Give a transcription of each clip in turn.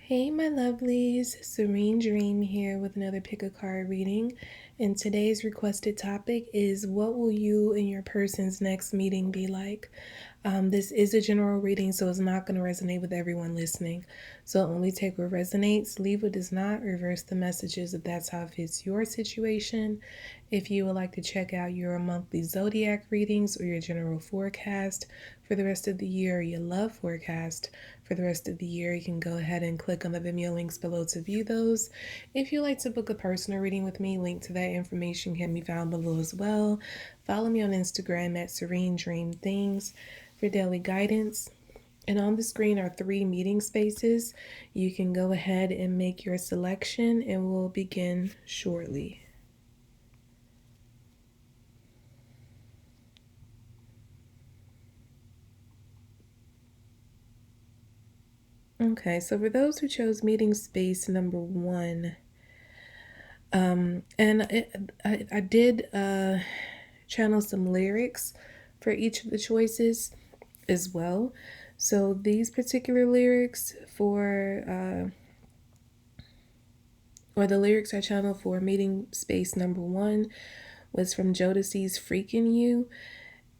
Hey, my lovelies, Serene Dream here with another pick a card reading. And today's requested topic is what will you and your person's next meeting be like? This is a general reading, so it's not going to resonate with everyone listening. So only take what resonates, leave what does not, reverse the messages if that's how it fits your situation. If you would like to check out your monthly Zodiac readings or your general forecast for the rest of the year, or your love forecast for the rest of the year, you can go ahead and click on the Vimeo links below to view those. If you'd like to book a personal reading with me, link to that information can be found below as well. Follow me on Instagram at Serene Dream Things for daily guidance. And on the screen are 3 meeting spaces. You can go ahead and make your selection and we'll begin shortly. Okay, so for those who chose meeting space number 1, I did channel some lyrics for each of the choices as well. So these particular lyrics or the lyrics I channeled for meeting space number 1 was from Jodeci's Freaking You.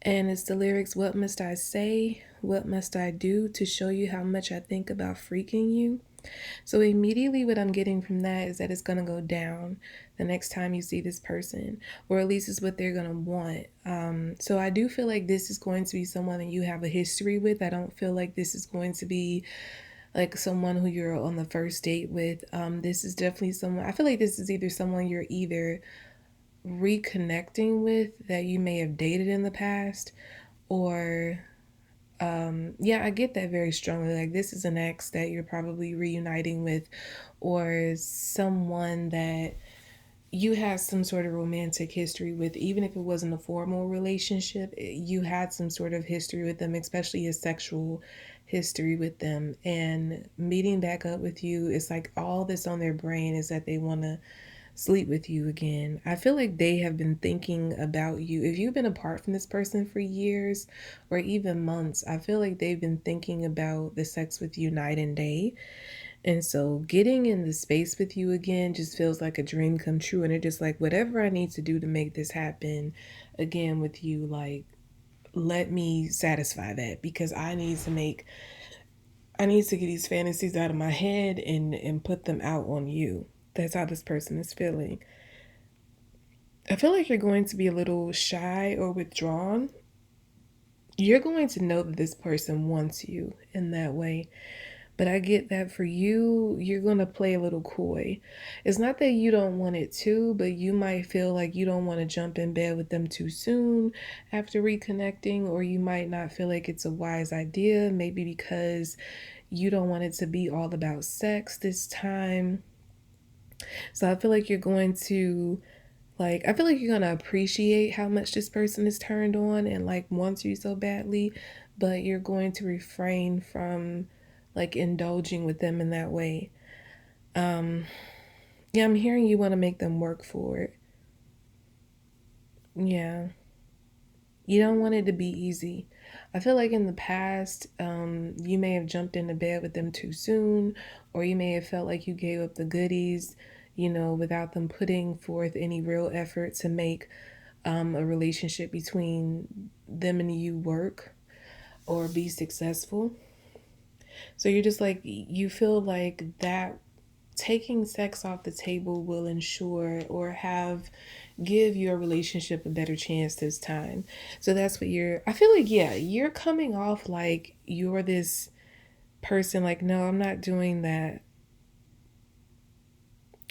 And it's the lyrics, what must I say? What must I do to show you how much I think about freaking you? So immediately what I'm getting from that is that it's going to go down the next time you see this person, or at least it's what they're going to want. So I do feel like this is going to be someone that you have a history with. I don't feel like this is going to be like someone who you're on the first date with. This is definitely someone, I feel like this is either someone you're either reconnecting with that you may have dated in the past, or yeah, I get that very strongly. Like this is an ex that you're probably reuniting with, or someone that you had some sort of romantic history with, even if it wasn't a formal relationship. You had some sort of history with them, especially a sexual history with them, and meeting back up with you, it's like all that's on their brain is that they want to sleep with you again. I feel like they have been thinking about you. If you've been apart from this person for years or even months, I feel like they've been thinking about the sex with you night and day. And so getting in the space with you again just feels like a dream come true. And they're just like, whatever I need to do to make this happen again with you, like, let me satisfy that, because I need to get these fantasies out of my head and put them out on you. That's how this person is feeling. I feel like you're going to be a little shy or withdrawn. You're going to know that this person wants you in that way. But I get that for you, you're going to play a little coy. It's not that you don't want it to, but you might feel like you don't want to jump in bed with them too soon after reconnecting, or you might not feel like it's a wise idea, maybe because you don't want it to be all about sex this time. So I feel like you're going to I feel like you're gonna appreciate how much this person is turned on and like wants you so badly, but you're going to refrain from like indulging with them in that way. Um, yeah, I'm hearing you want to make them work for it. Yeah, you don't want it to be easy. I feel like in the past, you may have jumped into bed with them too soon, or you may have felt like you gave up the goodies, without them putting forth any real effort to make a relationship between them and you work or be successful. So you're just like, you feel like that taking sex off the table will ensure or give your relationship a better chance this time. So that's what I feel like, yeah, you're coming off like you're this person, like, no, I'm not doing that.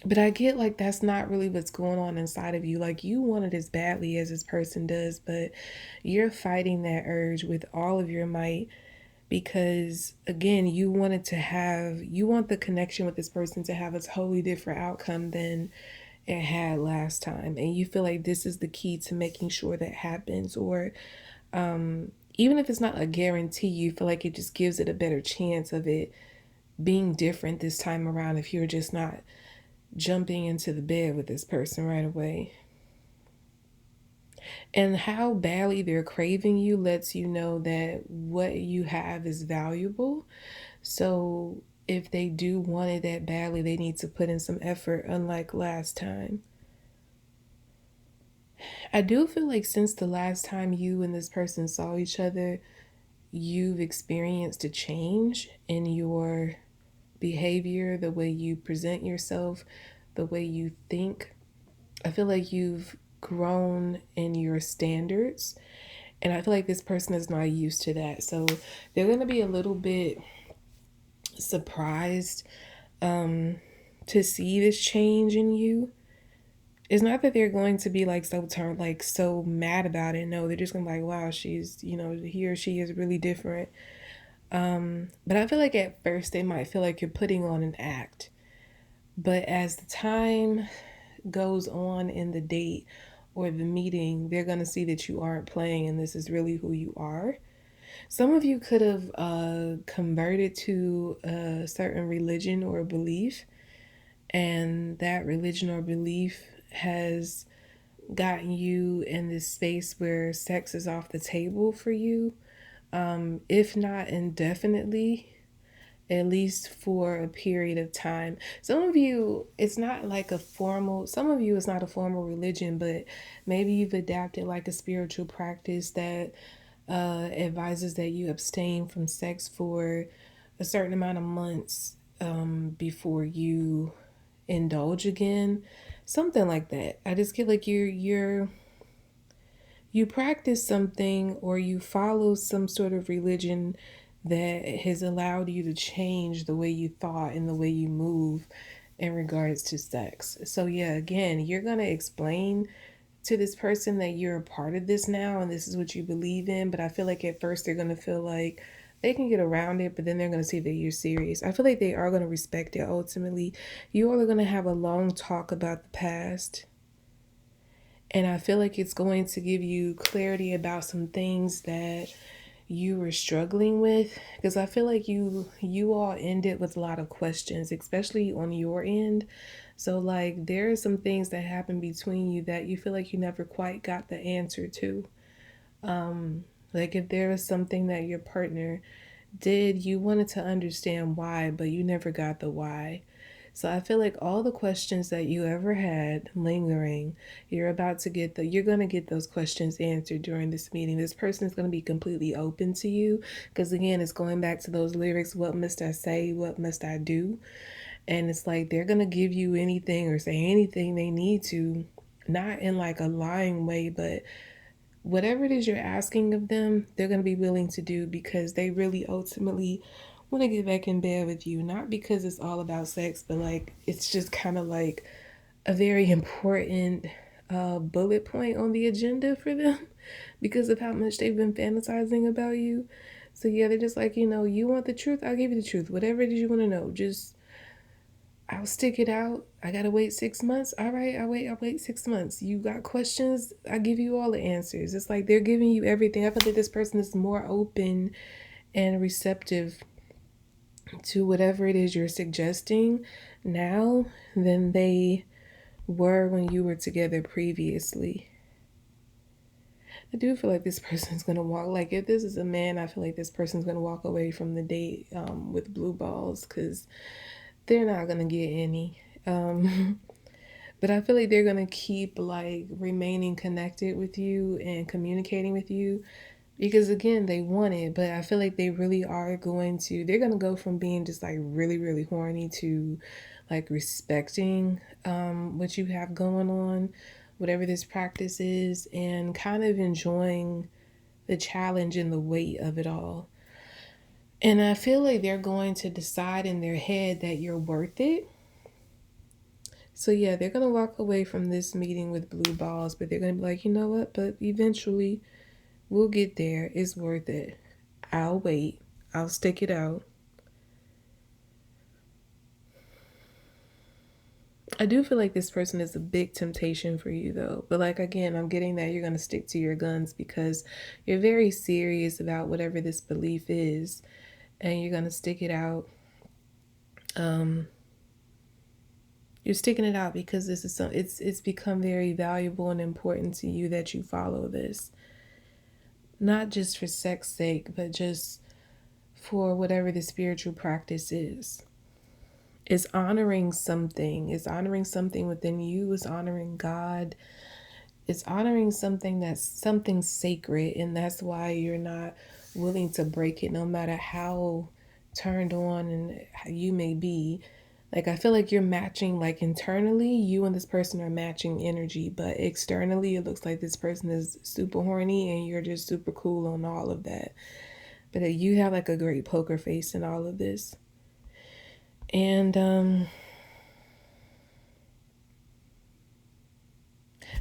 But I get like that's not really what's going on inside of you. Like you want it as badly as this person does, but you're fighting that urge with all of your might, because again, you want the connection with this person to have a totally different outcome than it had last time. And you feel like this is the key to making sure that happens, or even if it's not a guarantee, you feel like it just gives it a better chance of it being different this time around if you're just not jumping into the bed with this person right away. And how badly they're craving you lets you know that what you have is valuable. So if they do want it that badly, they need to put in some effort, unlike last time. I do feel like since the last time you and this person saw each other, you've experienced a change in your behavior, the way you present yourself, the way you think. I feel like you've grown in your standards, and I feel like this person is not used to that. So they're going to be a little bit surprised to see this change in you. It's not that they're going to be like so mad about it. No, they're just gonna be like, wow, she's, he or she is really different. But I feel like at first they might feel like you're putting on an act. But as the time goes on in the date or the meeting, they're gonna see that you aren't playing and this is really who you are. Some of you could have converted to a certain religion or belief, and that religion or belief has gotten you in this space where sex is off the table for you, if not indefinitely, at least for a period of time. Some of you, it's not like some of you, it's not a formal religion, but maybe you've adapted like a spiritual practice that advises that you abstain from sex for a certain amount of months before you indulge again, something like that. I just get like you practice something or you follow some sort of religion that has allowed you to change the way you thought and the way you move in regards to sex. So yeah, again, you're going to explain to this person that you're a part of this now and this is what you believe in, but I feel like at first they're going to feel like they can get around it, but then they're going to see that you're serious. I feel like they are going to respect it ultimately. You all are going to have a long talk about the past, and I feel like it's going to give you clarity about some things that you were struggling with, because I feel like you all ended with a lot of questions, especially on your end. So like there are some things that happened between you that you feel like you never quite got the answer to. Like if there was something that your partner did, you wanted to understand why, but you never got the why. So I feel like all the questions that you ever had lingering, you're going to get those questions answered during this meeting. This person is going to be completely open to you because again, it's going back to those lyrics, what must I say, what must I do? And it's like they're going to give you anything or say anything they need to, not in like a lying way, but whatever it is you're asking of them, they're going to be willing to do because they really ultimately want to get back in bed with you. Not because it's all about sex, but like it's just kind of like a very important bullet point on the agenda for them because of how much they've been fantasizing about you. So yeah, they're just like, you want the truth? I'll give you the truth. Whatever it is you want to know, just I'll stick it out. I gotta wait 6 months. All right, I'll wait 6 months. You got questions? I give you all the answers. It's like they're giving you everything. I feel like this person is more open and receptive to whatever it is you're suggesting now than they were when you were together previously. I do feel like this person's gonna walk. Like if this is a man, I feel like this person's gonna walk away from the date with blue balls because they're not gonna get any. But I feel like they're gonna keep like remaining connected with you and communicating with you because again they want it. But I feel like they really are they're gonna go from being just like really really horny to like respecting what you have going on, whatever this practice is, and kind of enjoying the challenge and the weight of it all. And I feel like they're going to decide in their head that you're worth it. So yeah, they're gonna walk away from this meeting with blue balls, but they're gonna be like, you know what? But eventually, we'll get there. It's worth it. I'll wait. I'll stick it out. I do feel like this person is a big temptation for you though. But like again, I'm getting that you're gonna stick to your guns because you're very serious about whatever this belief is, and you're gonna stick it out. Um, you're sticking it out because this is it's become very valuable and important to you that you follow this, not just for sex sake, but just for whatever the spiritual practice is. It's honoring something. It's honoring something within you. It's honoring God. It's honoring something that's something sacred, and that's why you're not willing to break it, no matter how turned on and how you may be. Like, I feel like you're matching, like, internally, you and this person are matching energy, but externally, it looks like this person is super horny and you're just super cool on all of that. But you have like a great poker face in all of this. And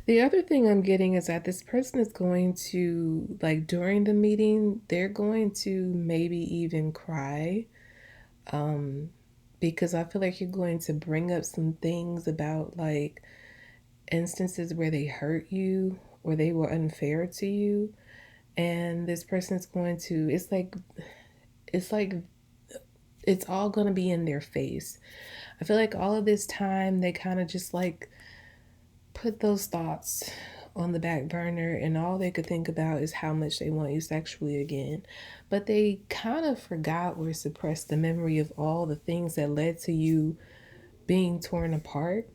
the other thing I'm getting is that this person is going to, like, during the meeting, they're going to maybe even cry. Um, because I feel like you're going to bring up some things about, like, instances where they hurt you or they were unfair to you. And this person is going to, it's like, it's all going to be in their face. I feel like all of this time, they kind of just like put those thoughts on the back burner, and all they could think about is how much they want you sexually again. But they kind of forgot or suppressed the memory of all the things that led to you being torn apart.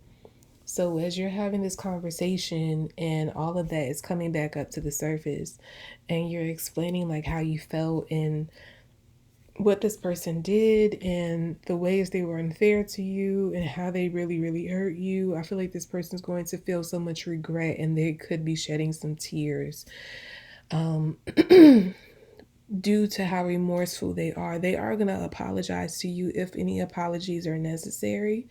So as you're having this conversation and all of that is coming back up to the surface, and you're explaining like how you felt and what this person did and the ways they were unfair to you and how they really, really hurt you, I feel like this person's going to feel so much regret and they could be shedding some tears due to how remorseful they are. They are going to apologize to you if any apologies are necessary.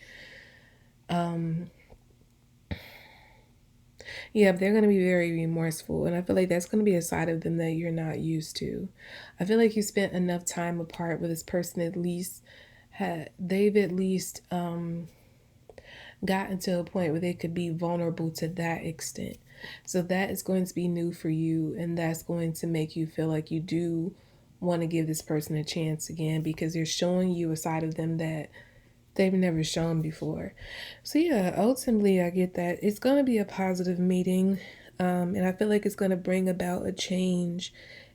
Yeah, they're going to be very remorseful. And I feel like that's going to be a side of them that you're not used to. I feel like you spent enough time apart with this person, at least they've at least gotten to a point where they could be vulnerable to that extent. So that is going to be new for you, and that's going to make you feel like you do want to give this person a chance again because they're showing you a side of them that they've never shown before. So yeah, ultimately I get that it's going to be a positive meeting, and I feel like it's going to bring about a change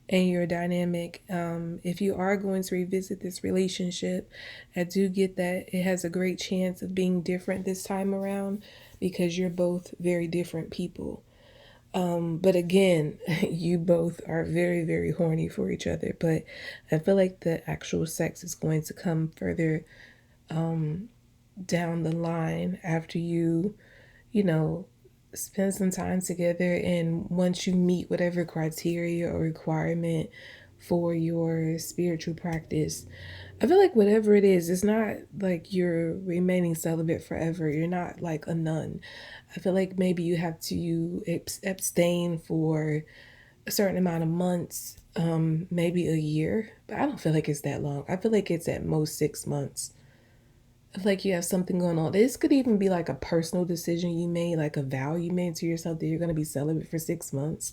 in your dynamic. If you are going to revisit this relationship, I do get that it has a great chance of being different this time around because you're both very different people. But again, you both are very, very horny for each other. But I feel like the actual sex is going to come further down the line after you know, spend some time together. And once you meet whatever criteria or requirement for your spiritual practice, I feel like whatever it is, it's not like you're remaining celibate forever. You're not like a nun. I feel like maybe you have to abstain for a certain amount of months, maybe a year, but I don't feel like it's that long. I feel like it's at most 6 months. Like you have something going on. This could even be like a personal decision you made, like a vow you made to yourself that you're going to be celibate for 6 months.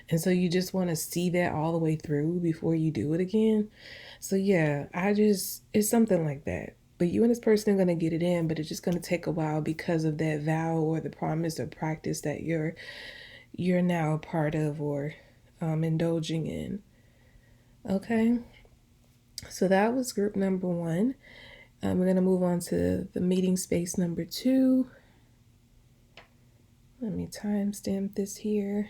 And so you just want to see that all the way through before you do it again. So yeah, it's something like that. But you and this person are going to get it in, but it's just going to take a while because of that vow or the promise or practice that you're now a part of or indulging in. Okay. So that was group number one. We're going to move on to the meeting space number two. Let me timestamp this here.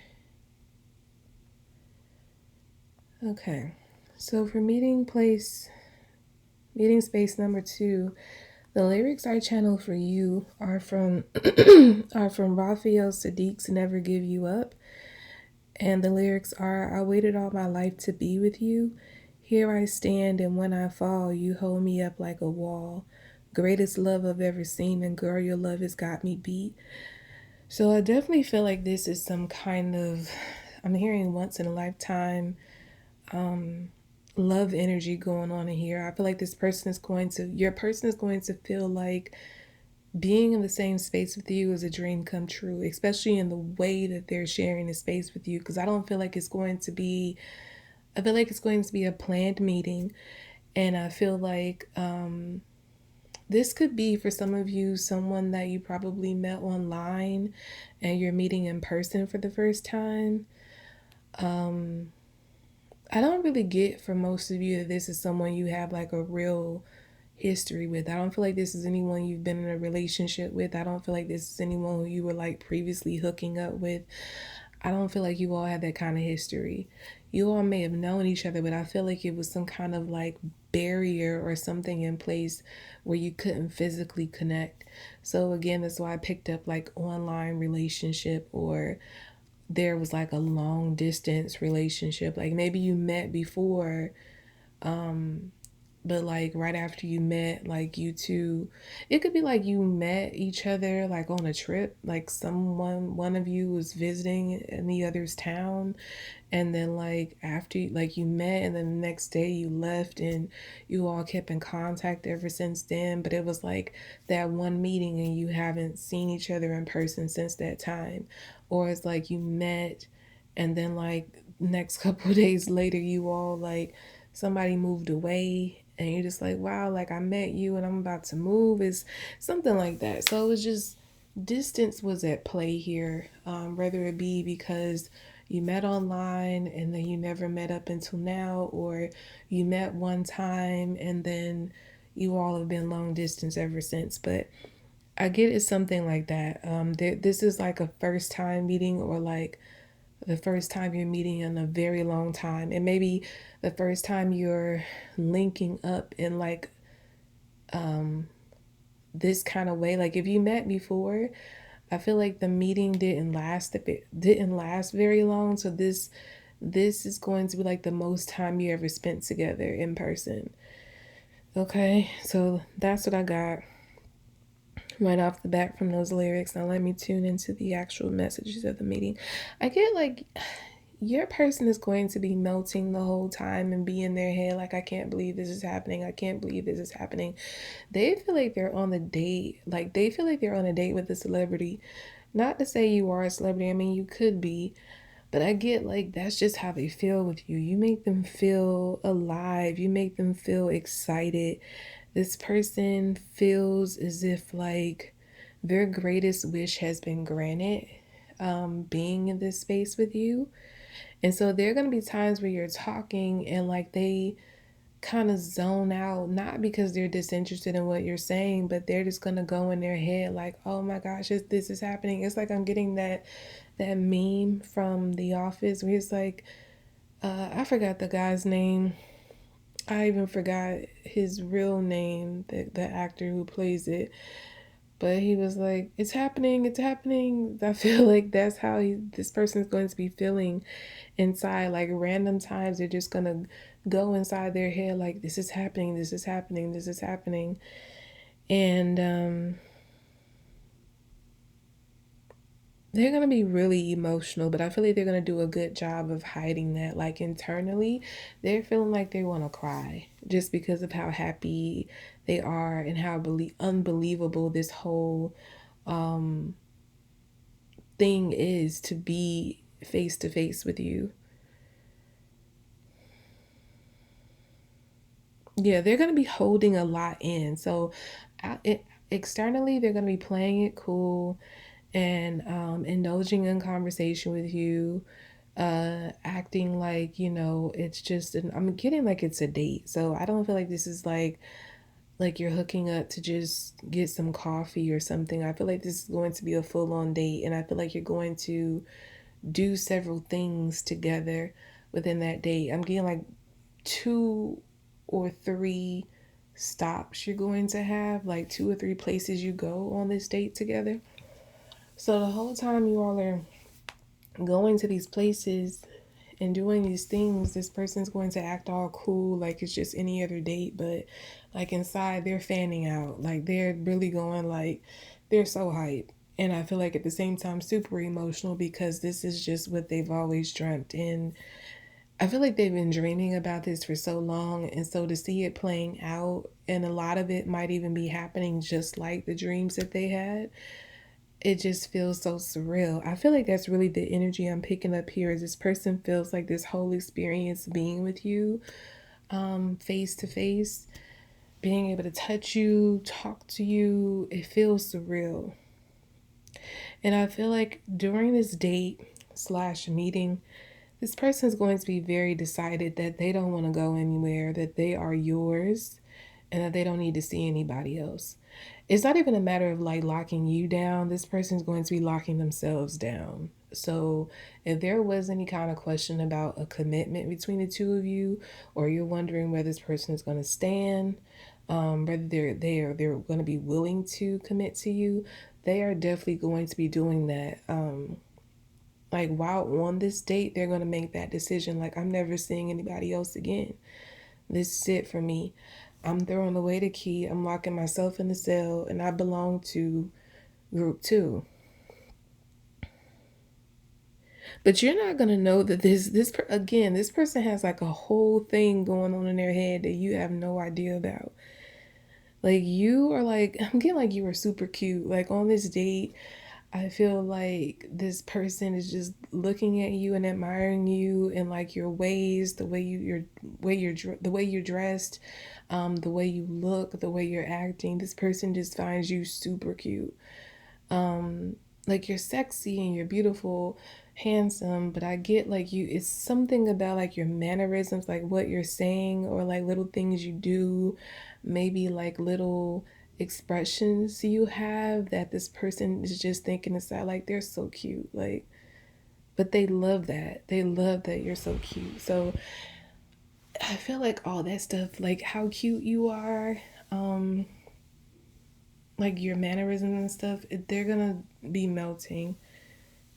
Okay, so for meeting space number two, the lyrics I channel for you are from are from Raphael Sadiq's "Never Give You Up," and the lyrics are, "I waited all my life to be with you. Here I stand, and when I fall, you hold me up like a wall. Greatest love I've ever seen, and girl, your love has got me beat." So I definitely feel like this is some kind of, I'm hearing once in a lifetime love energy going on in here. I feel like your person is going to feel like being in the same space with you is a dream come true, especially in the way that they're sharing the space with you. Because I don't feel like it's going to be, I feel like it's going to be a planned meeting. And I feel like this could be for some of you someone that you probably met online and you're meeting in person for the first time. I don't really get for most of you that this is someone you have like a real history with. I don't feel like this is anyone you've been in a relationship with. I don't feel like this is anyone who you were like previously hooking up with. I don't feel like you all had that kind of history. You all may have known each other, but I feel like it was some kind of like barrier or something in place where you couldn't physically connect. So again, that's why I picked up like online relationship, or there was like a long distance relationship. Like maybe you met before, but like right after you met, like you two, it could be like you met each other like on a trip, like one of you was visiting in the other's town, and then like after like you met and then the next day you left, and you all kept in contact ever since then, but it was like that one meeting and you haven't seen each other in person since that time. Or it's like you met and then like next couple of days later you all like somebody moved away and you're just like, wow, like I met you and I'm about to move. Is something like that. So it was just distance was at play here, whether it be because you met online and then you never met up until now, or you met one time and then you all have been long distance ever since. But I get it's something like that. This is like a first time meeting, or like the first time you're meeting in a very long time, and maybe the first time you're linking up in like this kind of way. Like if you met before, I feel like the meeting didn't last very long. So this is going to be like the most time you ever spent together in person. Okay, so that's what I got right off the bat from those lyrics. Now let me tune into the actual messages of the meeting. I get like your person is going to be melting the whole time and be in their head like, I can't believe this is happening. I can't believe this is happening. They feel like they're on the date. Like they feel like they're on a date with a celebrity. Not to say you are a celebrity. I mean, you could be. But I get like that's just how they feel with you. You make them feel alive. You make them feel excited. This person feels as if like their greatest wish has been granted, being in this space with you. And so there are going to be times where you're talking and like they kind of zone out, not because they're disinterested in what you're saying, but they're just going to go in their head like, oh my gosh, this is happening. It's like I'm getting that meme from The Office where it's like, I forgot the guy's name. I even forgot his real name, the actor who plays it. But he was like, it's happening, it's happening. I feel like that's how this person's going to be feeling inside. Like random times, they're just going to go inside their head like, this is happening, this is happening, this is happening. And they're going to be really emotional, but I feel like they're going to do a good job of hiding that. Like internally, they're feeling like they want to cry just because of how happy they are and how unbelievable this whole thing is to be face to face with you. Yeah, they're going to be holding a lot in. So externally, they're going to be playing it cool and indulging in conversation with you, acting like, it's just I'm getting like it's a date. So I don't feel like this is like you're hooking up to just get some coffee or something. I feel like this is going to be a full on date, and I feel like you're going to do several things together within that date. I'm getting like 2 or 3 stops you're going to have, like 2 or 3 places you go on this date together. So the whole time you all are going to these places and doing these things, this person's going to act all cool like it's just any other date, but like inside they're fanning out. Like they're really going like they're so hyped. And I feel like at the same time super emotional because this is just what they've always dreamt. And I feel like they've been dreaming about this for so long, and so to see it playing out, and a lot of it might even be happening just like the dreams that they had, it just feels so surreal. I feel like that's really the energy I'm picking up here. Is this person feels like this whole experience being with you, face to face, being able to touch you, talk to you, it feels surreal. And I feel like during this date slash meeting, this person is going to be very decided that they don't want to go anywhere, that they are yours, and that they don't need to see anybody else. It's not even a matter of like locking you down. This person's going to be locking themselves down. So if there was any kind of question about a commitment between the two of you, or you're wondering whether this person is going to stand, whether they're going to be willing to commit to you, they are definitely going to be doing that. Like while on this date, they're going to make that decision. Like, I'm never seeing anybody else again. This is it for me. I'm throwing away the key. I'm locking myself in the cell, and I belong to group two. But you're not gonna know that this person has like a whole thing going on in their head that you have no idea about. Like, you are like, I'm getting like you were super cute. Like on this date, I feel like this person is just looking at you and admiring you and like your ways, the way you're dressed, the way you look, the way you're acting. This person just finds you super cute. Like, you're sexy and you're beautiful, handsome, but I get like you, it's something about like your mannerisms, like what you're saying, or like little things you do, maybe like little expressions you have that this person is just thinking aside, like they're so cute. Like, but they love that. They love that you're so cute. So I feel like all that stuff, like how cute you are, um, like your mannerisms and stuff, they're gonna be melting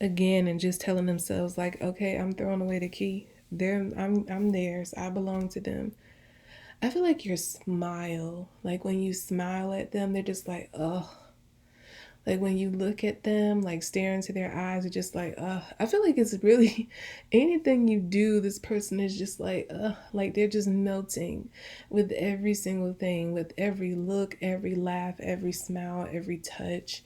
again and just telling themselves like, okay, I'm throwing away the key. I'm theirs. I belong to them. I feel like your smile, like when you smile at them, they're just like, oh. Like when you look at them, like stare into their eyes, it's just like, I feel like it's really anything you do, this person is just like they're just melting with every single thing, with every look, every laugh, every smile, every touch.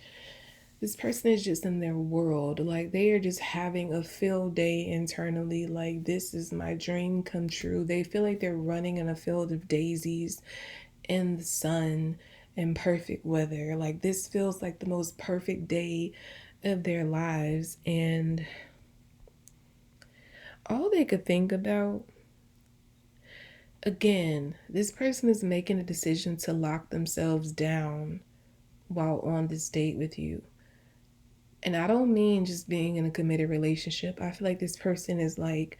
This person is just in their world. Like they are just having a field day internally. Like, this is my dream come true. They feel like they're running in a field of daisies in the sun and perfect weather. Like, this feels like the most perfect day of their lives. And all they could think about, again, this person is making a decision to lock themselves down while on this date with you. And I don't mean just being in a committed relationship. I feel like this person is like,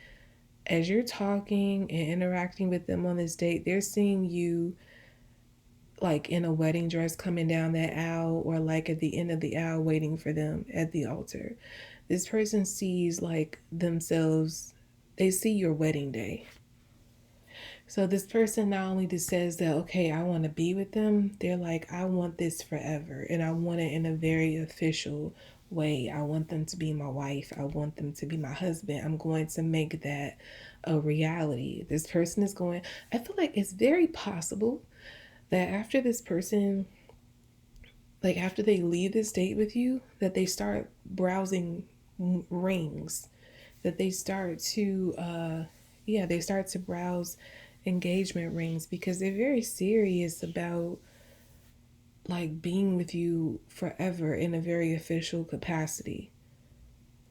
as you're talking and interacting with them on this date, they're seeing you like in a wedding dress coming down that aisle, or like at the end of the aisle waiting for them at the altar. This person sees like themselves, they see your wedding day. So this person not only just says that, okay, I want to be with them, they're like, I want this forever. And I want it in a very official way. I want them to be my wife. I want them to be my husband. I'm going to make that a reality. This person is going, I feel like it's very possible that after this person, like after they leave this date with you, that they start browsing rings, that they start to, yeah, they start to browse engagement rings, because they're very serious about like being with you forever in a very official capacity.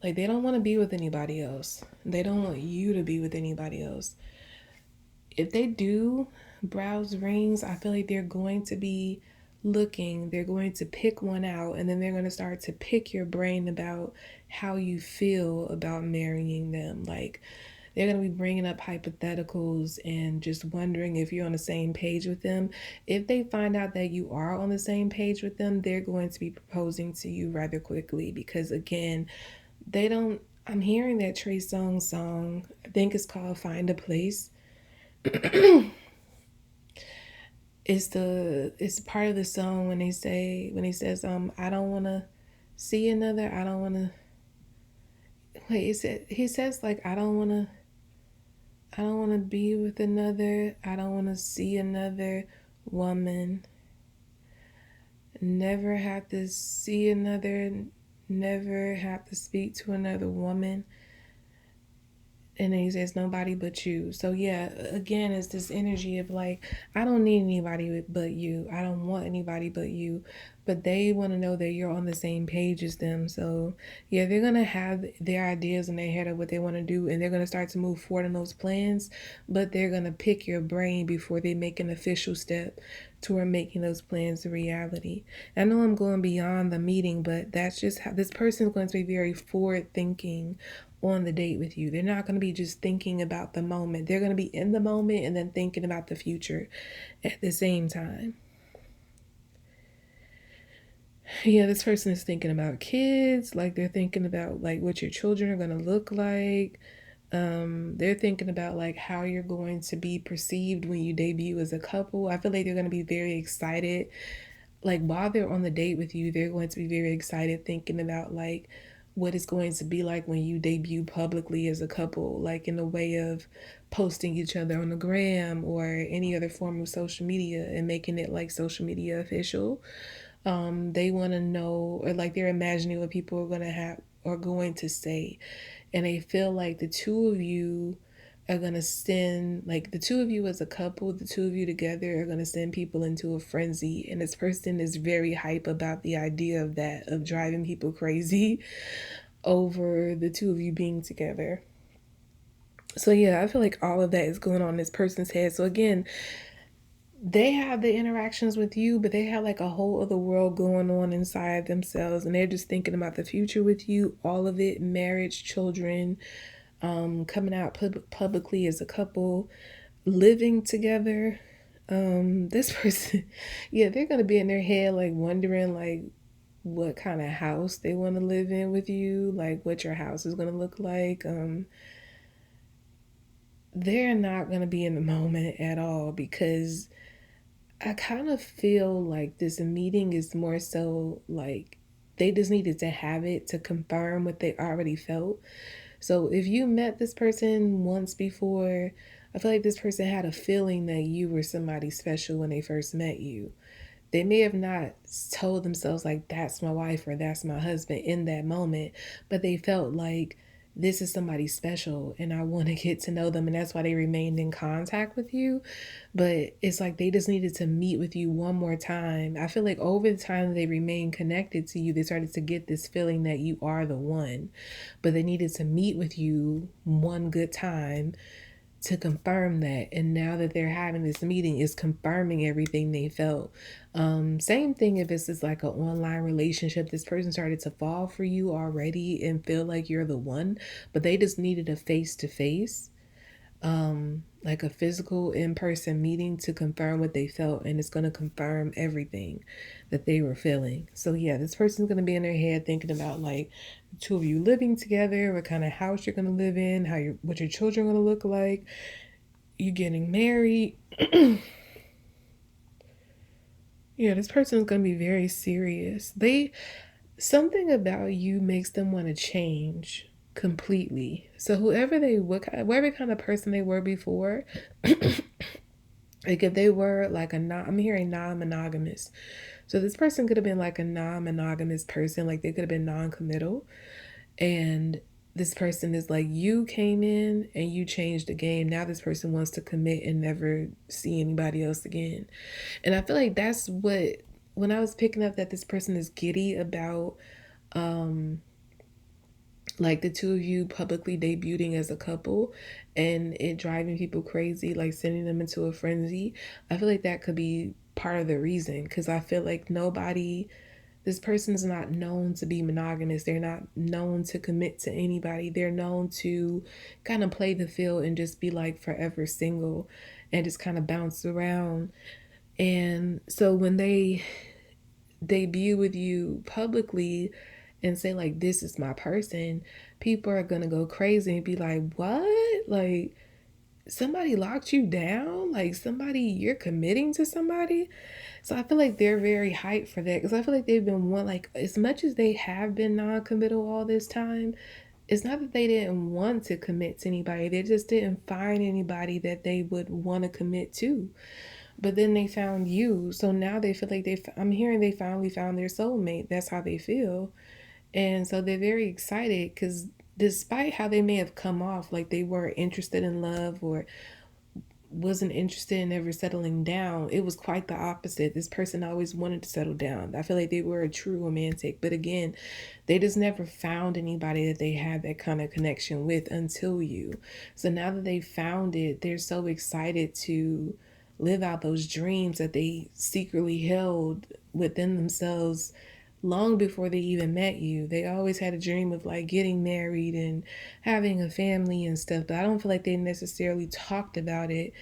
Like, they don't want to be with anybody else. They don't want you to be with anybody else. If they do browse rings, I feel like they're going to be looking, they're going to pick one out, and then they're going to start to pick your brain about how you feel about marrying them. Like, they're going to be bringing up hypotheticals and just wondering if you're on the same page with them. If they find out that you are on the same page with them, they're going to be proposing to you rather quickly, because again, they don't. I'm hearing that Trey Songz song, I think it's called Find a Place. It's part of the song when he says, I don't wanna see another, I don't wanna wait, he says like, I don't wanna be with another, I don't wanna see another woman, never have to see another, never have to speak to another woman. And then he says, nobody but you. So, yeah, again, it's this energy of like, I don't need anybody but you. I don't want anybody but you. But they want to know that you're on the same page as them. So, yeah, they're going to have their ideas in their head of what they want to do. And they're going to start to move forward in those plans. But they're going to pick your brain before they make an official step toward making those plans a reality. I know I'm going beyond the meeting, but that's just how this person is going to be very forward thinking on the date with you. They're not going to be just thinking about the moment. They're going to be in the moment and then thinking about the future at the same time. Yeah, this person is thinking about kids, like they're thinking about like what your children are going to look like. They're thinking about like how you're going to be perceived when you debut as a couple. I feel like they're going to be very excited. Like while they're on the date with you, they're going to be very excited thinking about like what it's going to be like when you debut publicly as a couple, like in the way of posting each other on the gram or any other form of social media and making it like social media official. They want to know, or like they're imagining what people are going to have or going to say, and they feel like the two of you are going to send, like the two of you as a couple, the two of you together are going to send people into a frenzy. And this person is very hype about the idea of that, of driving people crazy over the two of you being together. So yeah, I feel like all of that is going on in this person's head. So again, they have the interactions with you, but they have like a whole other world going on inside themselves, and they're just thinking about the future with you, all of it, marriage, children, coming out publicly as a couple, living together. This person, yeah, they're gonna be in their head like wondering like what kind of house they want to live in with you, like what your house is gonna look like. They're not gonna be in the moment at all because I kind of feel like this meeting is more so like they just needed to have it to confirm what they already felt. So if you met this person once before, I feel like this person had a feeling that you were somebody special when they first met you. They may have not told themselves like that's my wife or that's my husband in that moment, but they felt like this is somebody special and I want to get to know them, and that's why they remained in contact with you. But it's like they just needed to meet with you one more time. I feel like over the time they remained connected to you, they started to get this feeling that you are the one, but they needed to meet with you one good time to confirm that. And now that they're having this meeting, is confirming everything they felt. Same thing if it's just like an online relationship. This person started to fall for you already and feel like you're the one, but they just needed a face to face, like a physical in-person meeting to confirm what they felt, and it's going to confirm everything that they were feeling. So yeah, this person's going to be in their head thinking about like the two of you living together, what kind of house you're going to live in, how your what your children are going to look like, you getting married. Yeah, this person is going to be very serious. They Something about you makes them want to change completely. So whatever kind of person they were before, like if they were like I'm hearing non-monogamous. So this person could have been like a non-monogamous person, like they could have been non-committal, and this person is like, you came in and you changed the game. Now this person wants to commit and never see anybody else again. And I feel like that's what, when I was picking up that this person is giddy about like the two of you publicly debuting as a couple and it driving people crazy, like sending them into a frenzy, I feel like that could be part of the reason, because I feel like this person's not known to be monogamous. They're not known to commit to anybody. They're known to kind of play the field and just be like forever single and just kind of bounce around. And so when they debut with you publicly and say like this is my person, people are gonna go crazy and be like, what? Like somebody locked you down? Like somebody, you're committing to somebody? So I feel like they're very hyped for that, because I feel like they've been one, like as much as they have been non-committal all this time, it's not that they didn't want to commit to anybody, they just didn't find anybody that they would want to commit to. But then they found you, so now they feel like I'm hearing they finally found their soulmate. That's how they feel. And so they're very excited because despite how they may have come off like they were interested in love or wasn't interested in ever settling down, it was quite the opposite. This person always wanted to settle down. I feel like they were a true romantic, but again, they just never found anybody that they had that kind of connection with until you. So now that they found it, they're so excited to live out those dreams that they secretly held within themselves long before they even met you. They always had a dream of like getting married and having a family and stuff, but I don't feel like they necessarily talked about it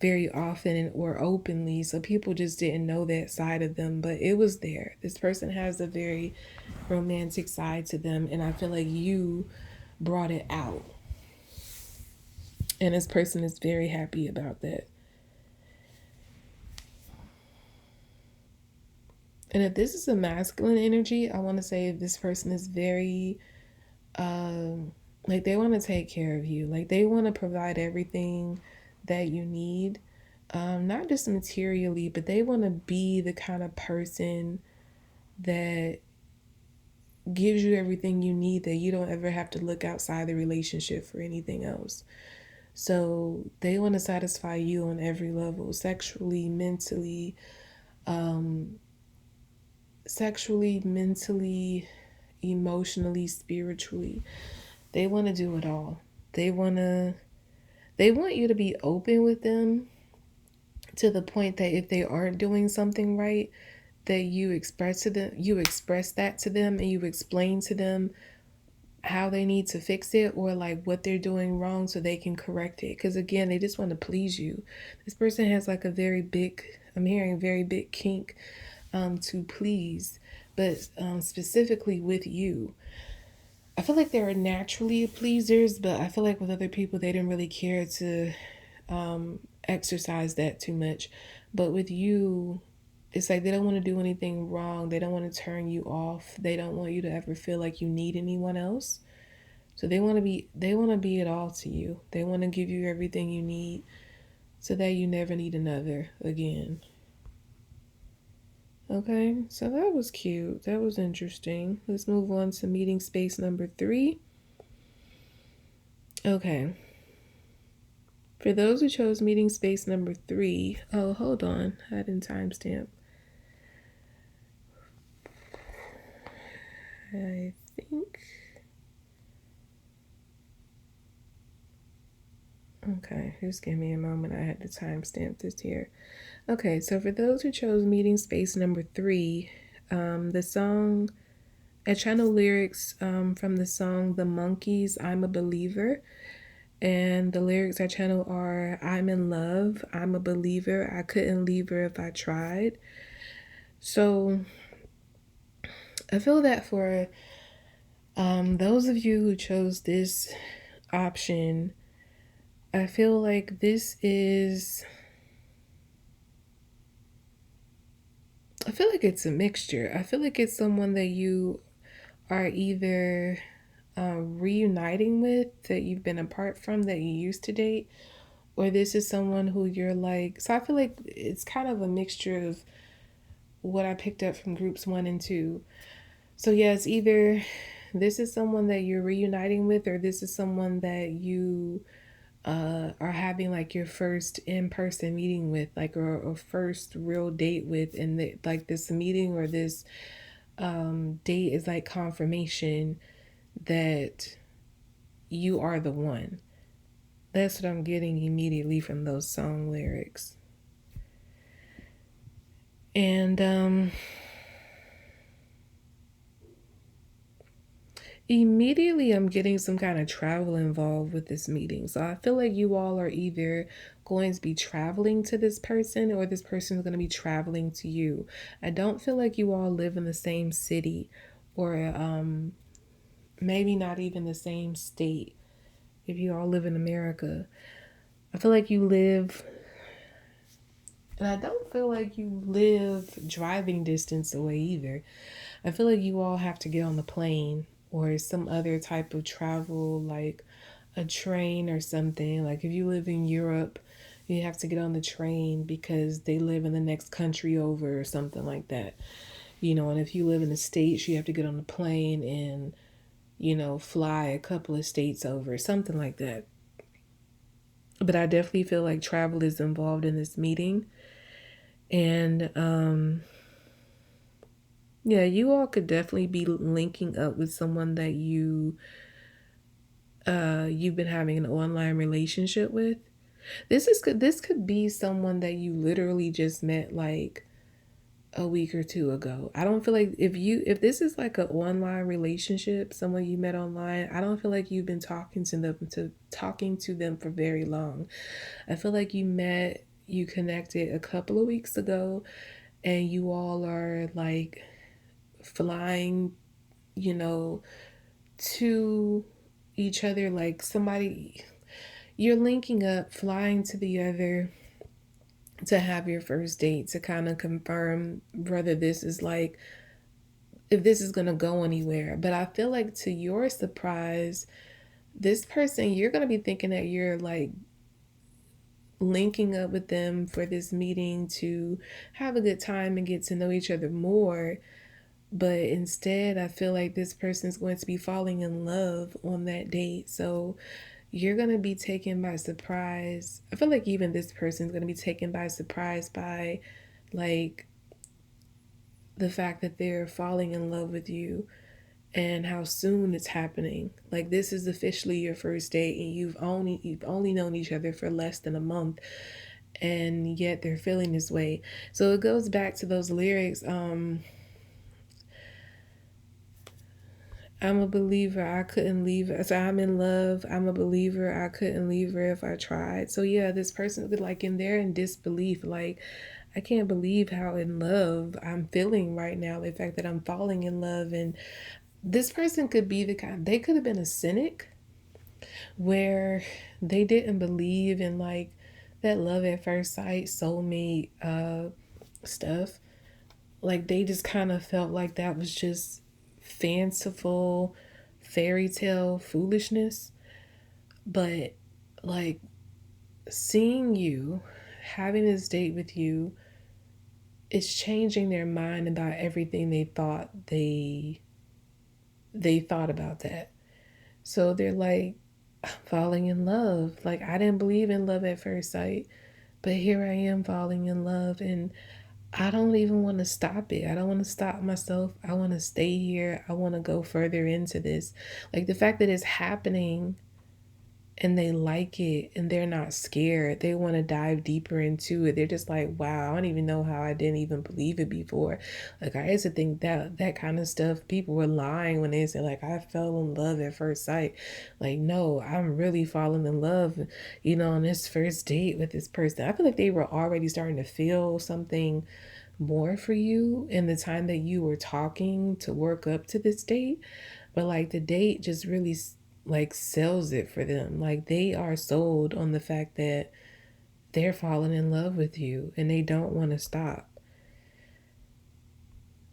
very often or openly. So people just didn't know that side of them, but it was there. This person has a very romantic side to them, and I feel like you brought it out. And this person is very happy about that. And if this is a masculine energy, I want to say if this person is very like they want to take care of you, like they want to provide everything that you need, not just materially, but they want to be the kind of person that gives you everything you need, that you don't ever have to look outside the relationship for anything else. So they want to satisfy you on every level, um mentally, emotionally, spiritually. They want to do it all. They want to they want you to be open with them to the point that if they aren't doing something right, that you express that to them, and you explain to them how they need to fix it or like what they're doing wrong so they can correct it. Because again, they just want to please you. This person has like a very big, I'm hearing very big kink to please, but specifically with you. I feel like they're naturally pleasers, but I feel like with other people, they didn't really care to exercise that too much. But with you, it's like they don't want to do anything wrong. They don't want to turn you off. They don't want you to ever feel like you need anyone else. So they want to be it all to you. They want to give you everything you need so that you never need another again. Okay, so that was cute. That was interesting. Let's move on to meeting space number 3. Okay. For those who chose meeting space number 3, oh, hold on. I didn't timestamp. I think. Okay, just give me a moment. I had to timestamp this here. Okay, so for those who chose meeting space number 3, the song, I channel lyrics from the song The Monkees' I'm a Believer. And the lyrics I channel are I'm in love, I'm a believer, I couldn't leave her if I tried. So I feel that for those of you who chose this option, I feel like this is, I feel like it's a mixture. I feel like it's someone that you are either reuniting with, that you've been apart from, that you used to date, or this is someone who you're like, so I feel like it's kind of a mixture of what I picked up from groups 1 and 2. So yeah, it's either this is someone that you're reuniting with, or this is someone that you are having like your first in-person meeting with, like or first real date with, and like this meeting or this date is like confirmation that you are the one. That's what I'm getting immediately from those song lyrics. And immediately I'm getting some kind of travel involved with this meeting. So I feel like you all are either going to be traveling to this person, or this person is going to be traveling to you. I don't feel like you all live in the same city, or maybe not even the same state if you all live in America. I feel like you live, and I don't feel like you live driving distance away either. I feel like you all have to get on the plane or some other type of travel, like a train or something. Like if you live in Europe, you have to get on the train because they live in the next country over or something like that. And if you live in the States, you have to get on the plane and, fly a couple of states over, something like that. But I definitely feel like travel is involved in this meeting. And yeah, you all could definitely be linking up with someone that you've been having an online relationship with. This could be someone that you literally just met like a week or two ago. I don't feel like if this is like an online relationship, someone you met online, I don't feel like you've been talking to them for very long. I feel like you connected a couple of weeks ago, and you all are like flying, you know, to each other, like somebody you're linking up, flying to the other to have your first date, to kind of confirm whether this is like if this is going to go anywhere. But I feel like, to your surprise, this person, you're going to be thinking that you're like linking up with them for this meeting to have a good time and get to know each other more. But instead, I feel like this person is going to be falling in love on that date. So you're going to be taken by surprise. I feel like even this person is going to be taken by surprise by like the fact that they're falling in love with you and how soon it's happening. Like, this is officially your first date, and you've only known each other for less than a month, and yet they're feeling this way. So it goes back to those lyrics. I'm a believer, I couldn't leave her. So I'm in love, I'm a believer, I couldn't leave her if I tried. So yeah, this person could like in disbelief, like, I can't believe how in love I'm feeling right now. The fact that I'm falling in love. And this person could be they could have been a cynic where they didn't believe in like that love at first sight, soulmate stuff. Like, they just kind of felt like that was just fanciful fairy tale foolishness. But like, seeing you, having this date with you, is changing their mind about everything they thought about that. So they're like, I'm falling in love. Like, I didn't believe in love at first sight, but here I am falling in love, and I don't even want to stop it. I don't want to stop myself. I want to stay here. I want to go further into this. Like, the fact that it's happening and they like it and they're not scared. They want to dive deeper into it. They're just like, wow, I don't even know how I didn't even believe it before. Like, I used to think that kind of stuff, people were lying when they said like, I fell in love at first sight. Like, no, I'm really falling in love, on this first date with this person. I feel like they were already starting to feel something more for you in the time that you were talking to work up to this date. But like, the date just really like sells it for them. Like, they are sold on the fact that they're falling in love with you and they don't want to stop.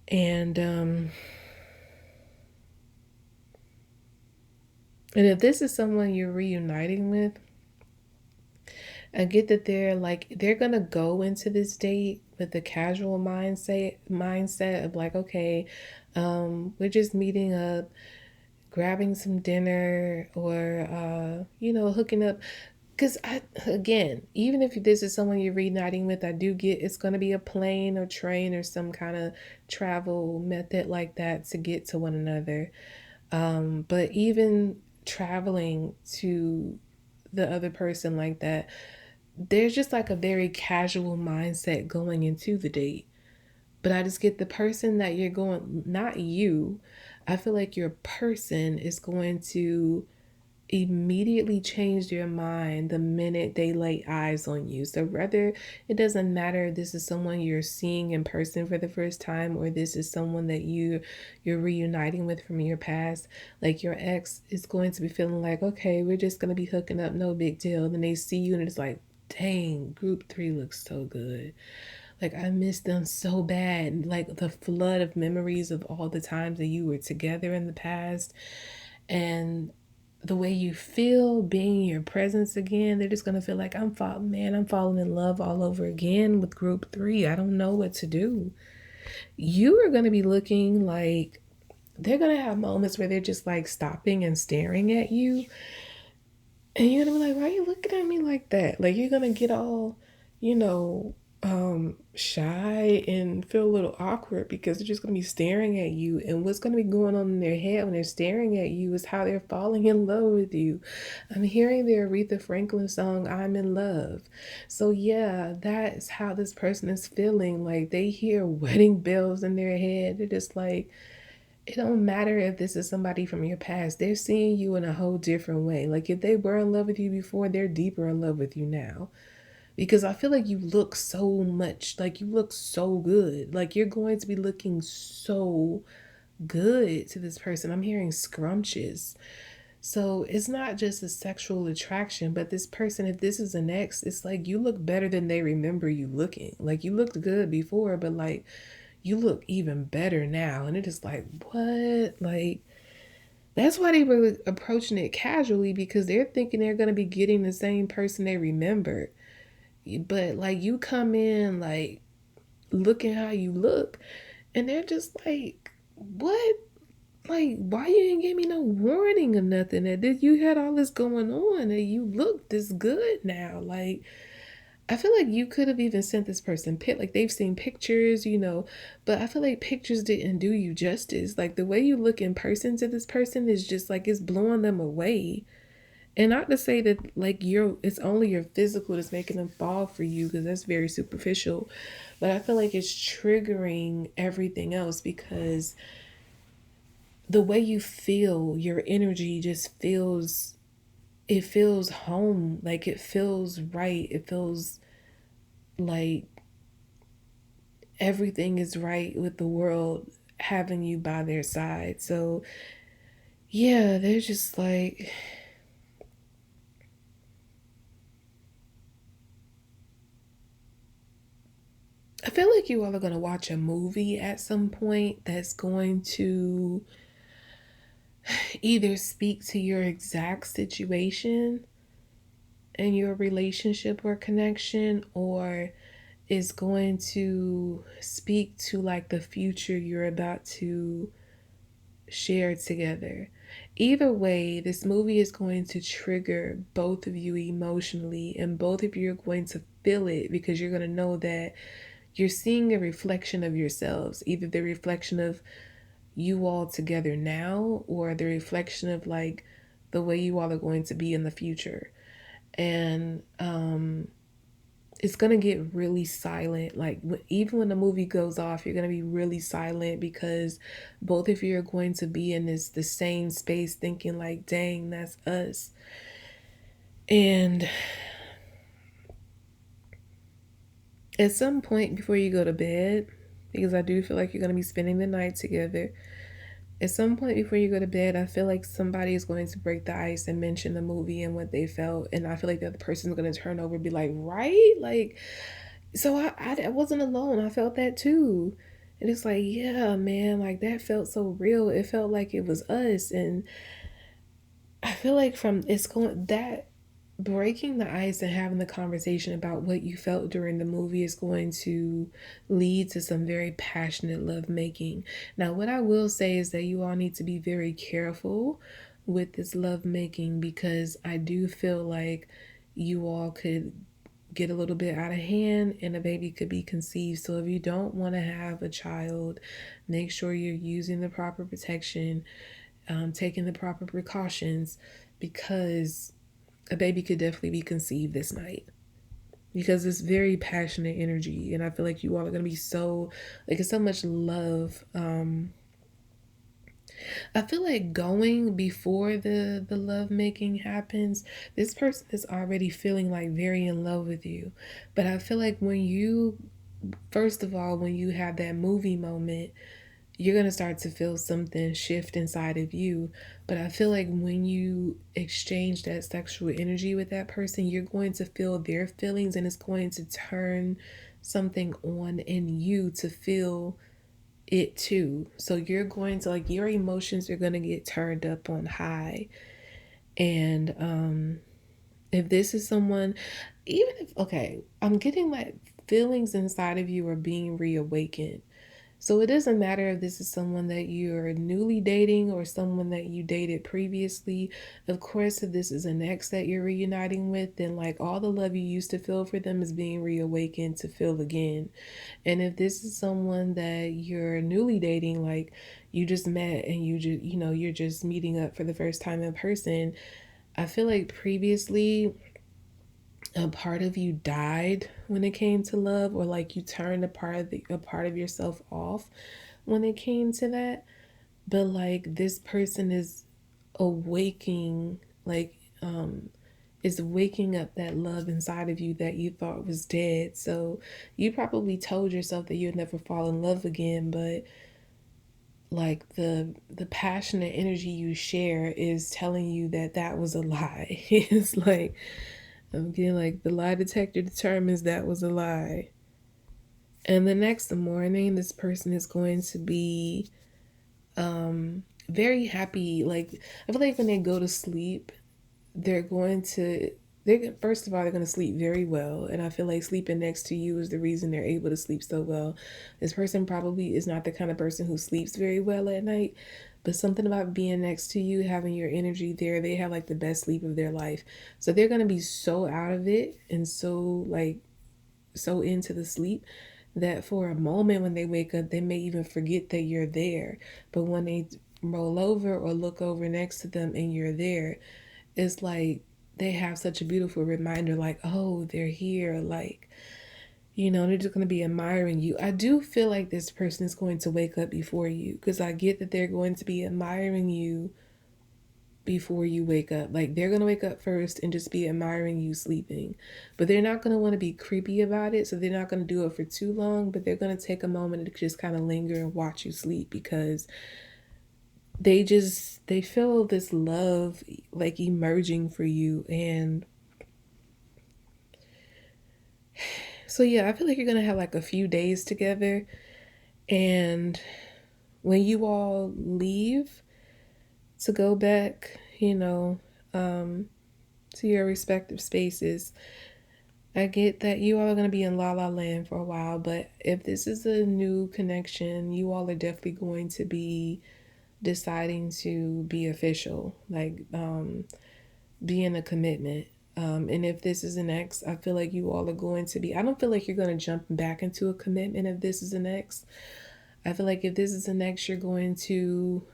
And if this is someone you're reuniting with, I get that they're gonna go into this date with a casual mindset of like, okay, we're just meeting up, grabbing some dinner, or hooking up. Because again, even if this is someone you're reuniting with, I do get it's going to be a plane or train or some kind of travel method like that to get to one another. But even traveling to the other person like that, there's just like a very casual mindset going into the date. But I just get the person that you're going, not you. I feel like your person is going to immediately change their mind the minute they lay eyes on you. So whether it doesn't matter if this is someone you're seeing in person for the first time, or this is someone that you're reuniting with from your past, like your ex is going to be feeling like, okay, we're just going to be hooking up, no big deal. Then they see you and it's like, dang, group 3 looks so good. Like, I miss them so bad. Like, the flood of memories of all the times that you were together in the past, and the way you feel being in your presence again, they're just gonna feel like, I'm falling in love all over again with group 3. I don't know what to do. You are gonna be looking like they're gonna have moments where they're just like stopping and staring at you, and you're gonna be like, why are you looking at me like that? Like you're gonna get all, you know, shy and feel a little awkward because they're just gonna be staring at you. And what's gonna be going on in their head when they're staring at you is how they're falling in love with you. I'm hearing the Aretha Franklin song I'm in Love. So yeah, that's how this person is feeling. Like they hear wedding bells in their head. They're just like, it don't matter if this is somebody from your past. They're seeing you in a whole different way. Like if they were in love with you before, they're deeper in love with you now. Because I feel like you look so much, like you look so good. Like you're going to be looking so good to this person. I'm hearing scrumptious. So it's not just a sexual attraction, but this person, if this is an ex, it's like you look better than they remember you looking. Like you looked good before, but like you look even better now. And it is like, what? Like, that's why they were approaching it casually because they're thinking they're going to be getting the same person they remember. But like, you come in, like, looking how you look, and they're just like, what? Like, why you didn't give me no warning or nothing? That you had all this going on and you look this good now. Like, I feel like you could have even sent this person like they've seen pictures, but I feel like pictures didn't do you justice. Like the way you look in person to this person is just like it's blowing them away. And not to say that like it's only your physical that's making them fall for you because that's very superficial, but I feel like it's triggering everything else because the way you feel, your energy just feels it feels home, like it feels right. It feels like everything is right with the world having you by their side. So, yeah, they're just like, I feel like you all are going to watch a movie at some point that's going to either speak to your exact situation in your relationship or connection, or is going to speak to like the future you're about to share together. Either way, this movie is going to trigger both of you emotionally, and both of you are going to feel it because you're going to know that you're seeing a reflection of yourselves, either the reflection of you all together now or the reflection of like the way you all are going to be in the future. And it's gonna get really silent. Like even when the movie goes off, you're gonna be really silent because both of you are going to be in the same space, thinking like, "Dang, that's us." And at some point before you go to bed, because I do feel like you're gonna be spending the night together. At some point before you go to bed, I feel like somebody is going to break the ice and mention the movie and what they felt, and I feel like the other person is going to turn over and be like, "Right?" Like, so I wasn't alone. I felt that too. And it's like, yeah, man, like that felt so real. It felt like it was us. And I feel like from it's going that breaking the ice and having the conversation about what you felt during the movie is going to lead to some very passionate love making. Now, what I will say is that you all need to be very careful with this love making because I do feel like you all could get a little bit out of hand and a baby could be conceived. So if you don't want to have a child, make sure you're using the proper protection, taking the proper precautions because a baby could definitely be conceived this night. Because it's very passionate energy, and I feel like you all are gonna be so like it's so much love. I feel like going before the love making happens, this person is already feeling like very in love with you. But I feel like when you first of all, when you have that movie moment, you're going to start to feel something shift inside of you. But I feel like when you exchange that sexual energy with that person, you're going to feel their feelings and it's going to turn something on in you to feel it too. So you're going to like your emotions are going to get turned up on high. And if this is someone, even if okay, I'm getting like feelings inside of you are being reawakened. So it doesn't matter if this is someone that you're newly dating or someone that you dated previously. Of course, if this is an ex that you're reuniting with, then like all the love you used to feel for them is being reawakened to feel again. And if this is someone that you're newly dating, like you just met and you're just meeting up for the first time in person, I feel like previously a part of you died when it came to love, or like you turned a part of yourself off when it came to that. But like this person is awaking, like is waking up that love inside of you that you thought was dead. So you probably told yourself that you'd never fall in love again, but like the passionate energy you share is telling you that that was a lie. It's like I'm getting like the lie detector determines that was a lie. And the next morning, this person is going to be very happy. Like, I feel like when they go to sleep, they're going to, they're, first of all, they're going to sleep very well. And I feel like sleeping next to you is the reason they're able to sleep so well. This person probably is not the kind of person who sleeps very well at night, but something about being next to you, having your energy there, they have like the best sleep of their life. So they're going to be so out of it and so like so into the sleep that for a moment when they wake up, they may even forget that you're there. But when they roll over or look over next to them and you're there, it's like they have such a beautiful reminder, like, oh, they're here. Like, they're just going to be admiring you. I do feel like this person is going to wake up before you because I get that they're going to be admiring you before you wake up. Like they're going to wake up first and just be admiring you sleeping. But they're not going to want to be creepy about it, so they're not going to do it for too long, but they're going to take a moment to just kind of linger and watch you sleep because they feel this love like emerging for you. And so yeah, I feel like you're going to have like a few days together, and when you all leave to go back, to your respective spaces, I get that you all are going to be in La La Land for a while, but if this is a new connection, you all are definitely going to be deciding to be official, like be in a commitment. And if this is an ex, I feel like you all are going to be, I don't feel like you're going to jump back into a commitment if this is an ex. I feel like if this is an ex, you're going to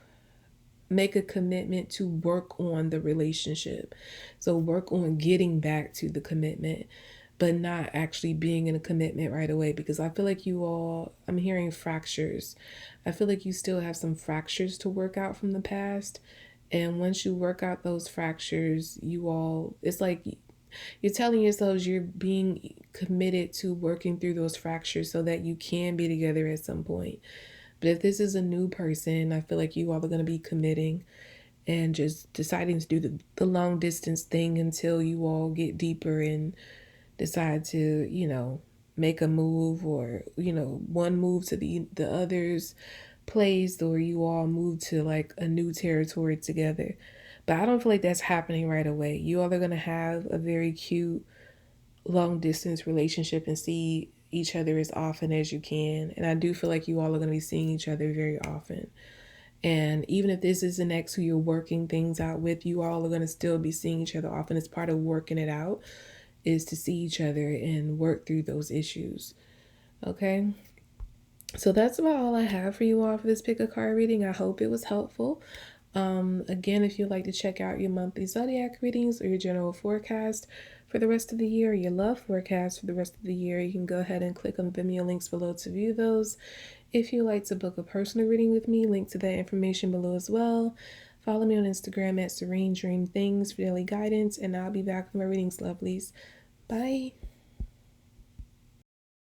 make a commitment to work on the relationship. So work on getting back to the commitment, but not actually being in a commitment right away because I feel like you all, I'm hearing fractures. I feel like you still have some fractures to work out from the past. And once you work out those fractures, you all, it's like you're telling yourselves you're being committed to working through those fractures so that you can be together at some point. But if this is a new person, I feel like you all are going to be committing and just deciding to do the long distance thing until you all get deeper and decide to, make a move, or, one move to the other's place, or you all move to like a new territory together. But I don't feel like that's happening right away. You all are going to have a very cute long distance relationship and see each other as often as you can. And I do feel like you all are going to be seeing each other very often. And even if this is an ex who you're working things out with, you all are going to still be seeing each other often. It's part of working it out is to see each other and work through those issues. Okay? So that's about all I have for you all for this pick a card reading. I hope it was helpful. Again, if you'd like to check out your monthly zodiac readings or your general forecast for the rest of the year, or your love forecast for the rest of the year, you can go ahead and click on the Vimeo links below to view those. If you'd like to book a personal reading with me, link to that information below as well. Follow me on Instagram at Serene Dream Things for daily guidance, and I'll be back with my readings, lovelies. Bye.